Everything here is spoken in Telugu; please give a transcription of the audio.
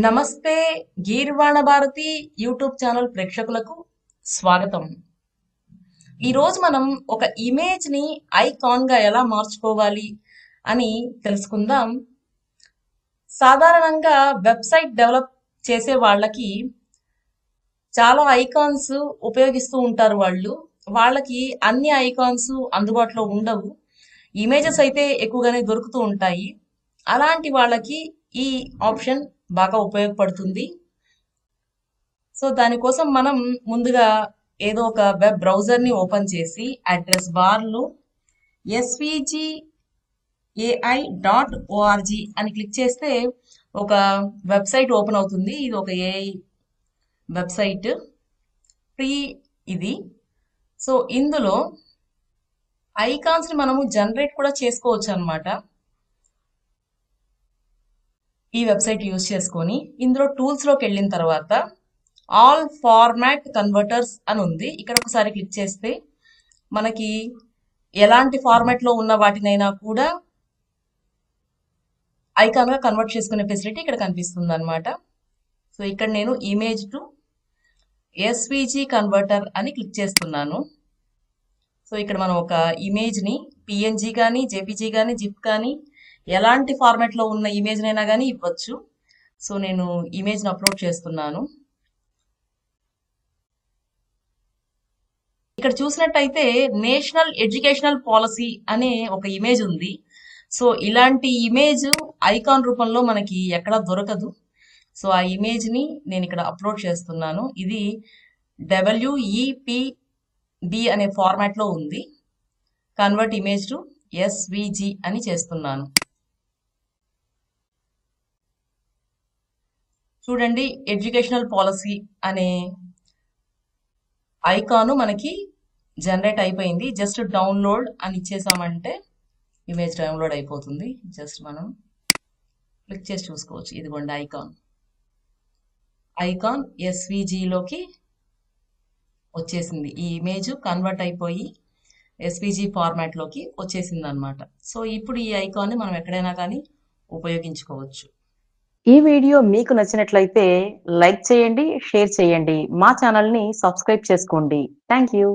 నమస్తే గీర్వాణ భారతి యూట్యూబ్ ఛానల్ ప్రేక్షకులకు స్వాగతం. ఈరోజు మనం ఒక ఇమేజ్ని ఐకాన్గా ఎలా మార్చుకోవాలి అని తెలుసుకుందాం. సాధారణంగా వెబ్సైట్ డెవలప్ చేసే వాళ్ళకి చాలా ఐకాన్స్ ఉపయోగిస్తూ ఉంటారు. వాళ్ళకి అన్ని ఐకాన్స్ అందుబాటులో ఉండవు. ఇమేజెస్ అయితే ఎక్కువగానే దొరుకుతూ ఉంటాయి. అలాంటి వాళ్ళకి ఈ ఆప్షన్ బాగా ఉపయోగపడుతుంది. సో దానికోసం మనం ముందుగా ఏదో ఒక వెబ్ బ్రౌజర్ని ఓపెన్ చేసి అడ్రస్ బార్లో svgai.org అని క్లిక్ చేస్తే ఒక వెబ్సైట్ ఓపెన్ అవుతుంది. ఇది ఒక ఏఐ వెబ్సైట్, ఫ్రీ ఇది. సో ఇందులో ఐకాన్స్ని మనము జనరేట్ కూడా చేసుకోవచ్చు అనమాట. ఈ వెబ్సైట్ యూజ్ చేసుకొని ఇందులో టూల్స్లోకి వెళ్ళిన తర్వాత ఆల్ ఫార్మాట్ కన్వర్టర్స్ అని ఉంది. ఇక్కడ ఒకసారి క్లిక్ చేస్తే మనకి ఎలాంటి ఫార్మాట్లో ఉన్న వాటినైనా కూడా ఐకాన్గా కన్వర్ట్ చేసుకునే ఫెసిలిటీ ఇక్కడ కనిపిస్తుంది అనమాట. సో ఇక్కడ నేను ఇమేజ్ టు ఎస్విజి కన్వర్టర్ అని క్లిక్ చేస్తున్నాను. సో ఇక్కడ మనం ఒక ఇమేజ్ని పిఎన్జి కానీ జేపీజీ కానీ జిప్ కానీ ఎలాంటి ఫార్మాట్లో ఉన్న ఇమేజ్నైనా కానీ ఇవ్వచ్చు. సో నేను ఇమేజ్ని అప్లోడ్ చేస్తున్నాను. ఇక్కడ చూసినట్టయితే నేషనల్ ఎడ్యుకేషనల్ పాలసీ అనే ఒక ఇమేజ్ ఉంది. సో ఇలాంటి ఇమేజ్ ఐకాన్ రూపంలో మనకి ఎక్కడా దొరకదు. సో ఆ ఇమేజ్ని నేను ఇక్కడ అప్లోడ్ చేస్తున్నాను. ఇది WEPB అనే ఫార్మాట్లో ఉంది. కన్వర్ట్ ఇమేజ్ టు SVG అని చేస్తున్నాను. చూడండి, ఎడ్యుకేషనల్ పాలసీ అనే ఐకాను మనకి జనరేట్ అయిపోయింది. జస్ట్ డౌన్లోడ్ అని ఇచ్చేసామంటే ఇమేజ్ డౌన్లోడ్ అయిపోతుంది. జస్ట్ మనం క్లిక్ చేసి చూసుకోవచ్చు. ఇదిగోండి ఐకాన్ SVGలోకి వచ్చేసింది. ఈ ఇమేజ్ కన్వర్ట్ అయిపోయి SVG ఫార్మాట్లోకి వచ్చేసింది అనమాట. సో ఇప్పుడు ఈ ఐకాన్ని మనం ఎక్కడైనా కానీ ఉపయోగించుకోవచ్చు. ఈ వీడియో మీకు నచ్చినట్లయితే లైక్ చేయండి, షేర్ చేయండి. మా ఛానల్ని సబ్స్క్రైబ్ చేసుకోండి. Thank you.